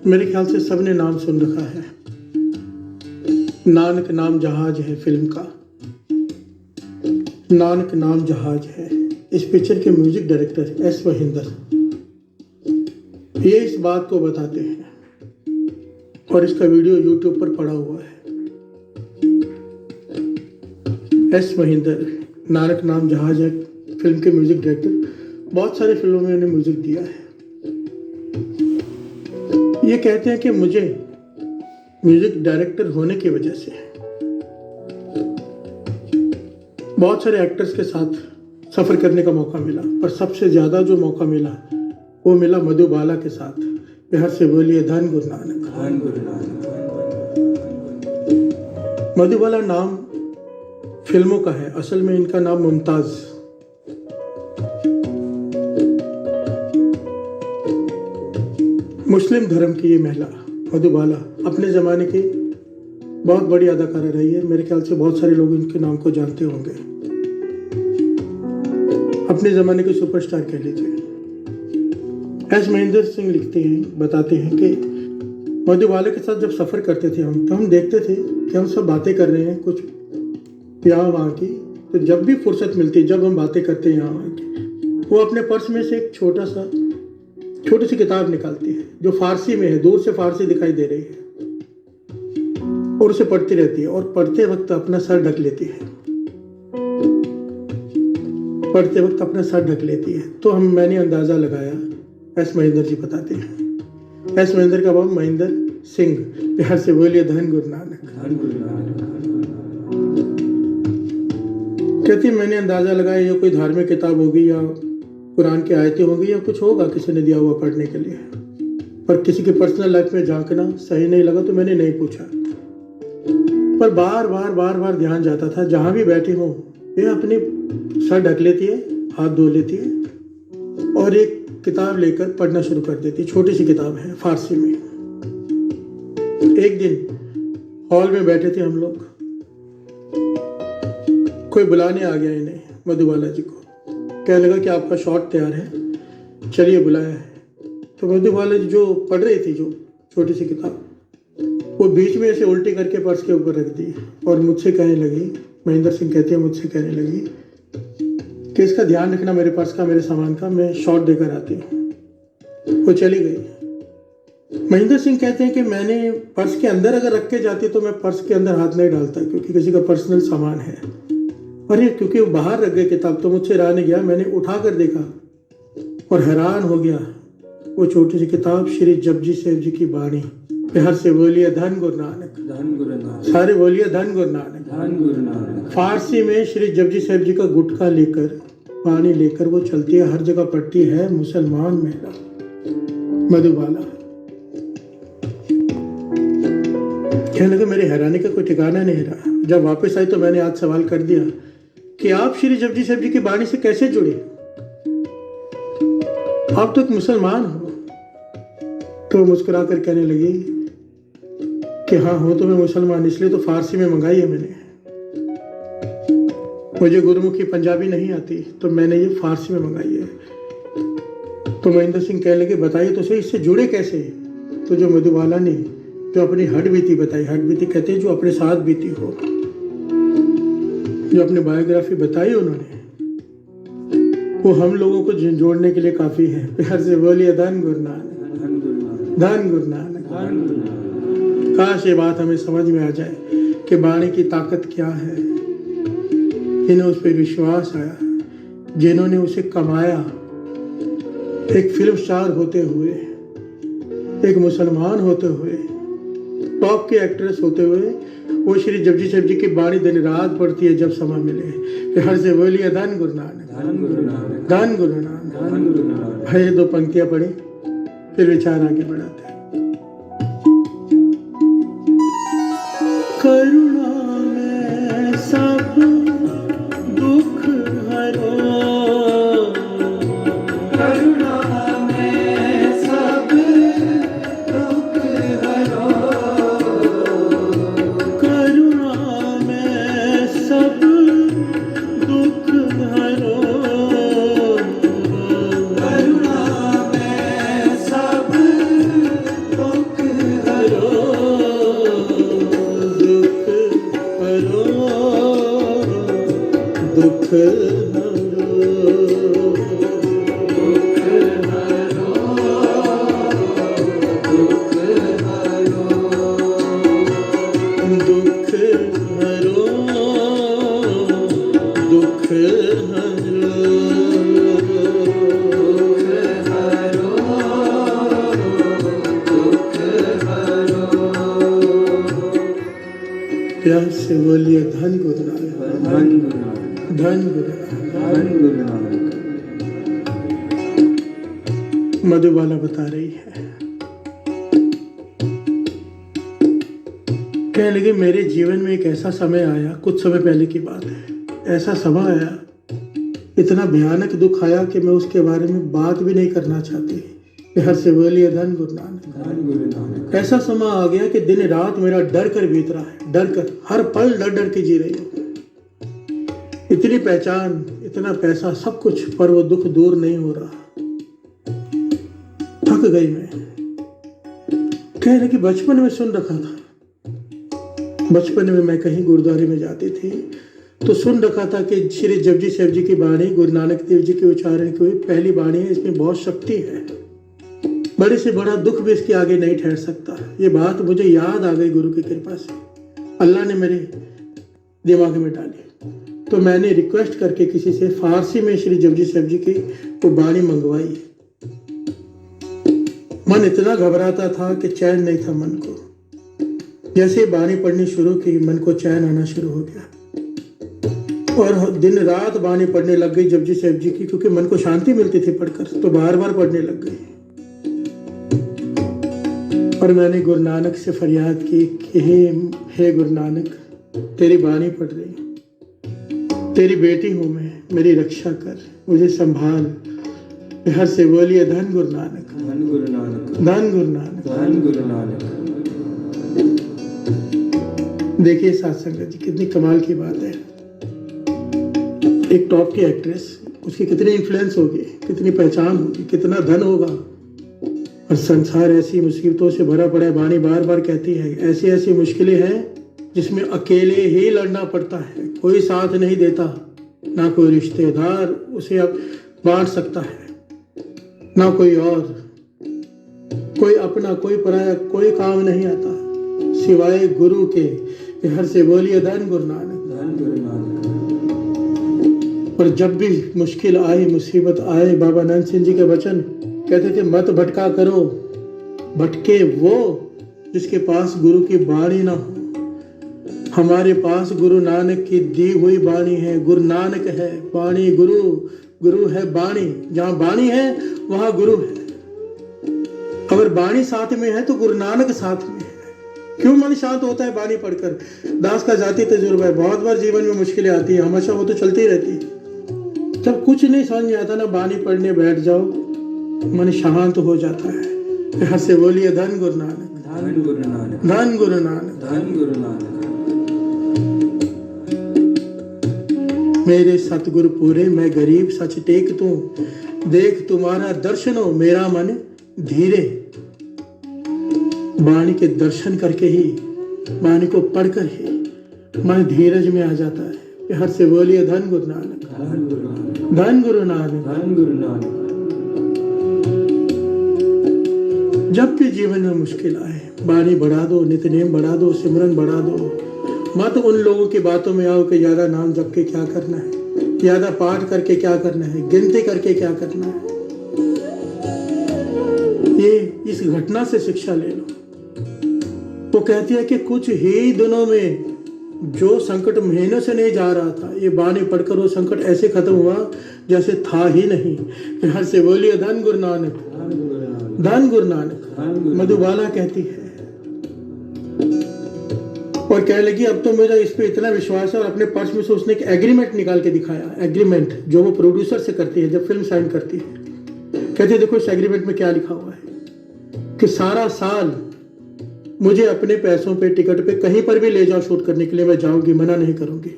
मेरे ख्याल से सबने नाम सुन रखा है। नानक नाम जहाज है फिल्म का, नानक नाम जहाज है। इस पिक्चर के म्यूजिक डायरेक्टर एस महेंद्र ये इस बात को बताते हैं और इसका वीडियो यूट्यूब पर पड़ा हुआ है। एस महेंद्र नानक नाम जहाज है फिल्म के म्यूजिक डायरेक्टर, बहुत सारी फिल्मों में उन्हें म्यूजिक दिया है। ये कहते हैं कि मुझे म्यूजिक डायरेक्टर होने की वजह से बहुत सारे एक्टर्स के साथ सफ़र करने का मौका मिला, पर सबसे ज़्यादा जो मौका मिला वो मिला मधुबाला के साथ। बिहार से बोलिए धन गुरु नानक। मधुबाला नाम फिल्मों का है, असल में इनका नाम मुमताज़। मुस्लिम धर्म की ये महिला मधुबाला अपने ज़माने की बहुत बड़ी अदाकारा रही है। मेरे ख्याल से बहुत सारे लोग इनके नाम को जानते होंगे। अपने ज़माने के सुपरस्टार कह लीजिए। एस महेंद्र सिंह लिखते हैं, बताते हैं कि मधुबाला के साथ जब सफ़र करते थे हम, तो हम देखते थे कि हम सब बातें कर रहे हैं कुछ यहाँ वहाँ की। तो जब भी फुर्सत मिलती, जब हम बातें करते हैं यहाँ वहाँ की, वो अपने पर्स में से एक छोटी सी किताब निकालती है जो फारसी में है, दूर से फारसी दिखाई दे रही है, और उसे पढ़ती रहती है। और पढ़ते वक्त अपना सर ढक लेती है, पढ़ते वक्त अपना सर ढक लेती है। तो मैंने अंदाज़ा लगाया, एस महेंद्र जी बताते हैं। एस महेंद्र का नाम महेंद्र सिंह। बिहार से बोलिए धन गुरु नानक। कहती मैंने अंदाज़ा लगाया ये कोई धार्मिक किताब होगी या कुरान की आयतें होंगी या कुछ होगा किसी ने दिया हुआ पढ़ने के लिए, पर किसी के पर्सनल लाइफ में झांकना सही नहीं लगा तो मैंने नहीं पूछा। पर बार बार ध्यान जाता था, जहाँ भी बैठी हो ये अपनी सर ढक लेती है, हाथ धो लेती है और एक किताब लेकर पढ़ना शुरू कर देती। छोटी सी किताब है फारसी में। एक दिन हॉल में बैठे थे हम लोग, कोई बुलाने आ गया इन्हें, मधुबाला जी को। कहने लगा कि आपका शॉट तैयार है, चलिए बुलाया है। तो मधुबाला जी जो पढ़ रही थी, जो छोटी सी किताब, वो बीच में ऐसे उल्टी करके पर्स के ऊपर रख दी और मुझसे कहने लगी, महेंद्र सिंह कहते हैं, मुझसे कहने लगी कि इसका ध्यान रखना मेरे पर्स का, मेरे सामान का, मैं शॉट देकर आती हूँ। वो चली गई। महेंद्र सिंह कहते हैं कि मैंने पर्स के अंदर अगर रख के जाती तो मैं पर्स के अंदर हाथ नहीं डालता, क्योंकि किसी का पर्सनल सामान है। अरे क्योंकि वो बाहर रख गए किताब, तो मुझसे रहा नहीं गया। मैंने उठा कर देखा और हैरान हो गया। वो छोटी सी किताब श्री जपजी साहिब जी की बाणी। बिहार से बोलिए धन गुरु नानक। सारे बोलिए धन गुरु नानक। फारसी में श्री जपजी साहिब जी का गुटखा लेकर, पानी लेकर वो चलती है, हर जगह पढ़ती है मुसलमान महिला मधुबाला। कहने लगे मेरी हैरानी का कोई ठिकाना नहीं रहा। जब वापस आई तो मैंने आज सवाल कर दिया कि आप श्री जपजी साहिब जी की बाणी से कैसे जुड़े, आप तो एक मुसलमान हो। तो मुस्कुराकर कहने लगी कि हाँ हो तो मैं मुसलमान, इसलिए तो फारसी में मंगाई है मैंने। मुझे गुरुमुखी पंजाबी नहीं आती, तो मैंने ये फारसी में मंगाई है। तो महेंद्र सिंह कहने लगे बताइए तो सही, इससे जुड़े कैसे। तो जो मधुबाला ने जो अपनी हड बीती बताई, हड बीती कहते हैं जो अपने साथ बीती हो, जो अपनी बायोग्राफी बताई उन्होंने, वो हम लोगों को जोड़ने के लिए काफ़ी है। प्यार से बोलिए धन गुरु नानक, धन गुरु नानक। काश ये बात हमें समझ में आ जाए कि बाणी की ताकत क्या है। जिन्हें उस पर विश्वास आया, जिन्होंने उसे कमाया, एक फिल्म स्टार होते हुए, एक मुसलमान होते हुए, टॉप के एक्ट्रेस होते हुए, वो श्री जपजी साहिब जी की बाणी दिन रात पढ़ती है जब समय मिले। फिर हर से बोलिए धन गुरु नानक, धन गुरु नानक। भाई दो पंक्तियां पढ़ी, फिर विचार आगे बढ़ाते हैं। करुणा में सब दुख हरो, करुणा में सब दुख हरो, करुणा में सब दुख हरो, करुणा में प्यार से बोलिए धन गुरु नानक, धन गुरु नानक, धन गुरु नानक। धन गुरु नानक। मधुबाला बता रही है, कहने लगी मेरे जीवन में एक ऐसा समय आया, कुछ समय पहले की बात है, ऐसा समय आया, इतना भयानक दुख आया कि मैं उसके बारे में बात भी नहीं करना चाहती। हर से बोलिए धन गुरु नानक, धन गुरु नानक। ऐसा समय आ गया कि दिन रात मेरा डर कर बीत रहा है, डर कर, हर पल डर डर के जी रही हूँ। इतनी पहचान, इतना पैसा, सब कुछ, पर वो दुख दूर नहीं हो रहा। थक गई मैं। कह रही कि बचपन में सुन रखा था, बचपन में मैं कहीं गुरुद्वारे में जाती थी तो सुन रखा था कि श्री जपजी साहिब जी की वाणी गुरु नानक देव जी के उच्चारण की हुई पहली वाणी है, इसमें बहुत शक्ति है, बड़े से बड़ा दुख भी इसके आगे नहीं ठहर सकता। ये बात मुझे याद आ गई गुरु की कृपा से, अल्लाह ने मेरे दिमाग में डाली। तो मैंने रिक्वेस्ट करके किसी से फारसी में श्री जपजी साहिब जी की वो वाणी मंगवाई। मन इतना घबराता था कि चैन नहीं था मन को। जैसे वाणी पढ़नी शुरू की, मन को चैन आना शुरू हो गया और दिन रात वाणी पढ़ने लग गई जपजी साहिब जी की, क्योंकि मन को शांति मिलती थी पढ़कर, तो बार बार पढ़ने लग गई। और मैंने गुरु नानक से फरियाद की कि हे गुरु नानक, तेरी वाणी पढ़ रही हूँ, तेरी बेटी हूँ मैं, मेरी रक्षा कर, मुझे संभाल। हर से बोलिए धन गुरु नानक, धन गुरु नानक, धन गुरु नानक, धन गुरु नानक। देखिए साथ संगत जी, कितनी कमाल की बात है। एक टॉप की एक्ट्रेस, उसकी कितनी इन्फ्लुएंस होगी, कितनी पहचान होगी, कितना धन होगा, और संसार ऐसी मुसीबतों से भरा पड़ा है। वाणी बार बार कहती है ऐसी ऐसी मुश्किलें हैं जिसमें अकेले ही लड़ना पड़ता है, कोई साथ नहीं देता, ना कोई रिश्तेदार उसे अब बांट सकता है, ना कोई और, कोई अपना, कोई पराया, कोई काम नहीं आता सिवाय गुरु के। हर से बोलिए धन गुरु नानक, धन गुरु नानक। और जब भी मुश्किल आए, मुसीबत आए, बाबा नानक सिंह जी के वचन कहते थे मत भटका करो, भटके वो जिसके पास गुरु की वाणी ना हो। हमारे पास गुरु नानक की दी हुई वाणी है, गुरु नानक है वाणी, गुरु, गुरु है वाणी। जहाँ वाणी है वहाँ गुरु है। अगर वाणी साथ में है तो गुरु नानक साथ में है। क्यों मन शांत होता है वाणी पढ़कर? दास का जाति तजुर्बा है, बहुत बार जीवन में मुश्किलें आती है, हमेशा वो तो चलती रहती है। जब कुछ नहीं समझ में आता ना, वाणी पढ़ने बैठ जाओ, मन शांत हो जाता है। हर से बोलिए धन गुरु नानक, धन गुरु नानक, धन गुरु नानक, धन गुरु नानक। मेरे सतगुरु पूरे, मैं गरीब सच टेक तू, देख तुम्हारा दर्शनो मेरा मन धीरे। वाणी के दर्शन करके ही, वाणी को पढ़कर ही मन धीरज में आ जाता है। हर से बोलिए धन गुरु नानक, धन गुरु नानक, धन गुरु नानक। धन गुरु नानक। जब भी जीवन में मुश्किल आए, वाणी बढ़ा दो, नित्यनेम बढ़ा दो, सिमरन बढ़ा दो। मत उन लोगों की बातों में आओ कि ज्यादा नाम जप के क्या करना है, ज्यादा पाठ करके क्या करना है, गिनती करके क्या करना है। ये इस घटना से शिक्षा ले लो। वो कहती है कि कुछ ही दिनों में जो संकट महीनों से नहीं जा रहा था, ये वाणी पढ़कर वो संकट ऐसे खत्म हुआ जैसे था ही नहीं। हर से बोलिए धन गुरु नानक, धन गुरु नानक। मधुबाला कहती है और कहने लगी अब तो मेरा इस पे इतना विश्वास है। और अपने पर्स में से उसने एक एग्रीमेंट निकाल के दिखाया, एग्रीमेंट जो वो प्रोड्यूसर से करती है जब फिल्म साइन करती है। कहती है देखो इस एग्रीमेंट में क्या लिखा हुआ है कि सारा साल मुझे अपने पैसों पे, टिकट पे कहीं पर भी ले जाओ शूट करने के लिए, मैं जाऊंगी, मना नहीं करूंगी।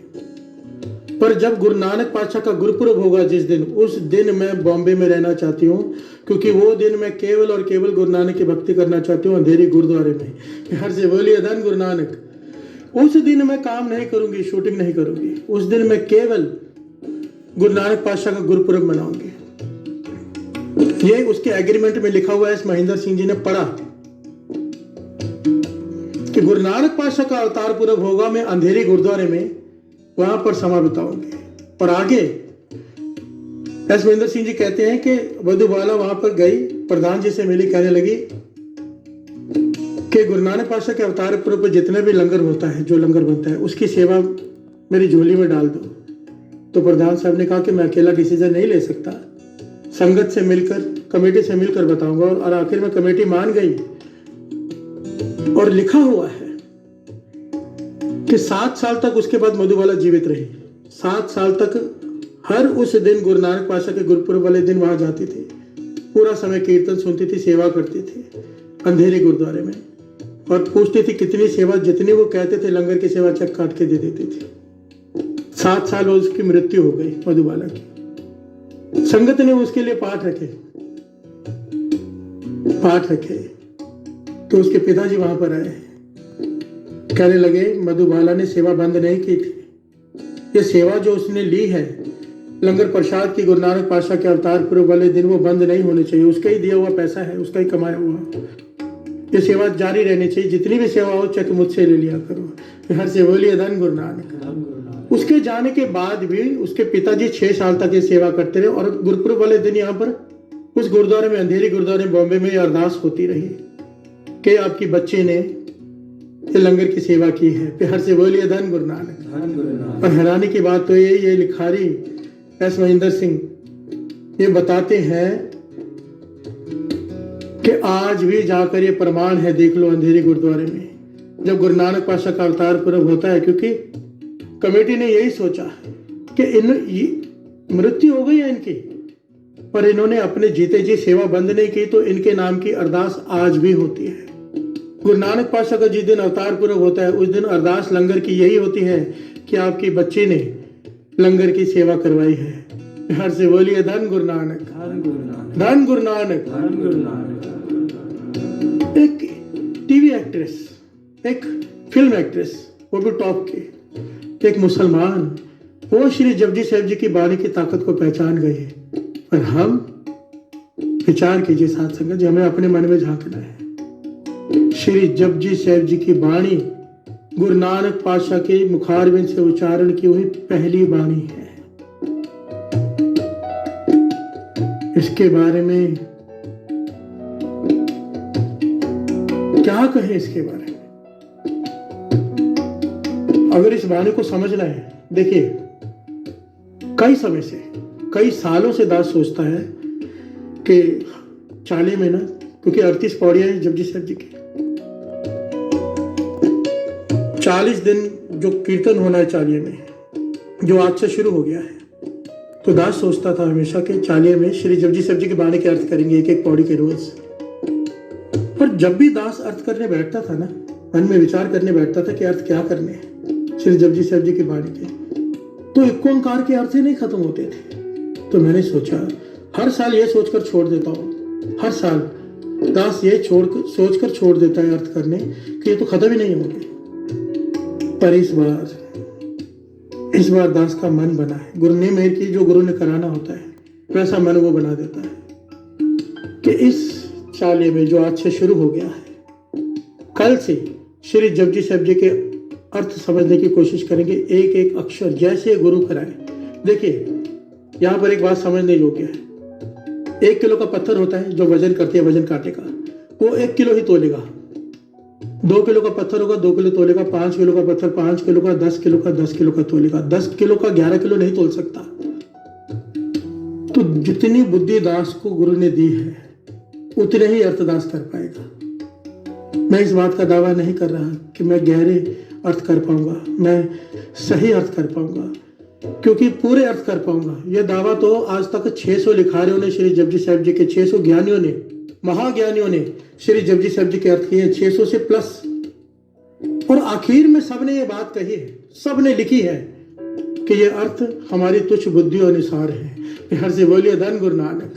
पर जब गुरु नानक पातशाह का गुरुपुरब होगा जिस दिन, उस दिन मैं बॉम्बे में रहना चाहती हूँ, क्योंकि वो दिन मैं केवल और केवल गुरु नानक की भक्ति करना चाहती हूँ अंधेरी गुरुद्वारे में। हर से बोलिए धन गुरु नानक। उस दिन मैं काम नहीं करूंगी, शूटिंग नहीं करूंगी, उस दिन मैं केवल गुरु नानक पातशाह का गुरुपुरब मनाऊंगी। ये उसके एग्रीमेंट में लिखा हुआ है। इस महेंद्र सिंह जी ने पढ़ा कि गुरु नानक पातशाह का अवतार पुरब होगा, मैं अंधेरी गुरुद्वारे में वहां पर समय बिताऊंगी। और आगे एस महेंद्र सिंह जी कहते हैं कि मधुबाला वहां पर गई, प्रधान जी से मिली, कहने लगी कि कि गुरु नानक पातशाह के अवतार पुरब पर जितना भी लंगर होता है, जो लंगर बनता है, उसकी सेवा मेरी झोली में डाल दो। तो प्रधान साहब ने कहा कि मैं अकेला डिसीजन नहीं ले सकता, संगत से मिलकर, कमेटी से मिलकर बताऊंगा। और आखिर में कमेटी मान गई और लिखा हुआ है कि 7 साल तक उसके बाद मधुबाला जीवित रही। 7 साल तक हर उस दिन गुरु नानक पातशाह के गुरुपुरब वाले दिन वहां जाती थी, पूरा समय कीर्तन सुनती थी, सेवा करती थी अंधेरे गुरुद्वारे में, और पूछती थी कितनी सेवा, जितनी वो कहते थे लंगर की सेवा चेक काट के दे देती थी। 7 साल बाद उसकी मृत्यु हो गई मधुबाला की। संगत ने उसके लिए पाठ रखे तो उसके पिताजी वहां पर आए, कहने लगे मधुबाला ने सेवा बंद नहीं की थी, ये सेवा जो उसने ली है लंगर प्रसाद की गुरु नानक पातशाह के अवतार पुरब वाले दिन, वो बंद नहीं होनी चाहिए। उसका ही दिया हुआ पैसा है, उसका ही कमाया हुआ, ये सेवा जारी रहनी चाहिए। जितनी भी सेवा हो चेक मुझसे ले लिया करो। हर से बोलिए धन गुरु नानक। उसके जाने के बाद भी उसके पिताजी 6 साल तक ये सेवा करते रहे, और गुरुपुरब वाले दिन यहाँ पर उस गुरुद्वारे में, अंधेरी गुरुद्वारे बॉम्बे में, अरदास होती रही कि आपकी बच्ची ने लंगर की सेवा की है। फिर हर से बोलिए धन गुरु नानक। और हैरानी की बात तो ये लिखारी एस महेंद्र सिंह ये बताते हैं कि आज भी जाकर ये प्रमाण है, देख लो अंधेरी गुरुद्वारे में, जब गुरु नानक पातशाह का अवतार पुरब होता है। क्योंकि कमेटी ने यही सोचा कि मृत्यु हो गई है इनकी, पर इन्होंने अपने जीते जी सेवा बंद नहीं की, तो इनके नाम की अरदास आज भी होती है। गुरु नानक पातशाह का जिस दिन अवतार पुरब होता है, उस दिन अरदास लंगर की यही होती है कि आपकी बच्ची ने लंगर की सेवा करवाई है। हर से बोलिए धन गुरु नानक, धन गुरु नानक। एक टीवी एक्ट्रेस, एक फिल्म एक्ट्रेस, वो भी टॉप की, एक मुसलमान, वो श्री जपजी साहिब जी की बाणी की ताकत को पहचान गए। पर हम विचार कीजिए साथ संगत जी, हमें अपने मन में झांकना है। श्री जपजी साहिब जी की बाणी गुरु नानक पातशाह के मुखारबिंद से उच्चारण की हुई पहली बाणी है। इसके बारे में क्या कहें? इसके बारे में अगर इस बाणी को समझना है, देखिए कई समय से, कई सालों से दास सोचता है कि चालीहे में ना, क्योंकि 38 पौड़ियां हैं जपजी साहिब जी की, 40 दिन जो कीर्तन होना है चालीहे में, जो आज से शुरू हो गया है, तो दास सोचता था हमेशा कि चालीहे में श्री जपजी साहिब जी की बाणी के अर्थ करेंगे एक एक पौड़ी के रोज। पर जब भी दास अर्थ करने बैठता था ना, मन में विचार करने बैठता था कि अर्थ क्या करने हैं श्री जपजी साहिब जी की बाणी के, तो एक ओंकार के अर्थ ही नहीं खत्म होते थे। तो मैंने सोचा हर साल ये सोचकर छोड़ देता हूँ, हर साल दास ये सोचकर छोड़ देता है अर्थ करने कि ये तो खत्म ही नहीं होंगे। पर इस बार दास का मन बना है, गुरु ने मेहर की, जो गुरु ने कराना होता है वैसा मन वो बना देता है कि इस चालीहे में जो आज से शुरू हो गया है, कल से श्री जपजी साहिब जी के अर्थ समझने की कोशिश करेंगे, एक एक अक्षर जैसे गुरु कराए। देखिए यहाँ पर एक बात समझने योग्य है। 1 किलो का पत्थर होता है जो वजन करते हैं, वजन कांटे का, वो 1 किलो ही तोलेगा। 2 किलो का पत्थर होगा 2 किलो तोलेगा, 5 किलो का पत्थर 5 किलो का, 10 किलो का 10 किलो का तोलेगा, 10 किलो का 11 किलो नहीं तोल सकता। तो जितनी बुद्धि दास को गुरु ने दी है उतने ही अर्थ दास कर पाएगा। मैं इस बात का दावा नहीं कर रहा कि मैं गहरे अर्थ कर पाऊंगा, मैं सही अर्थ कर पाऊंगा, क्योंकि पूरे अर्थ कर पाऊंगा यह दावा तो आज तक 600 लिखारियों ने, श्री जपजी साहिब जी के 600 ज्ञानियों ने, महाज्ञानियों ने श्री जपजी साहिब जी के अर्थ किए 600 से प्लस। और आखिर में सबने ये बात कही है, सबने लिखी है कि ये अर्थ हमारी तुच्छ बुद्धि अनुसार है। हर से बोलिए धन गुरु नानक।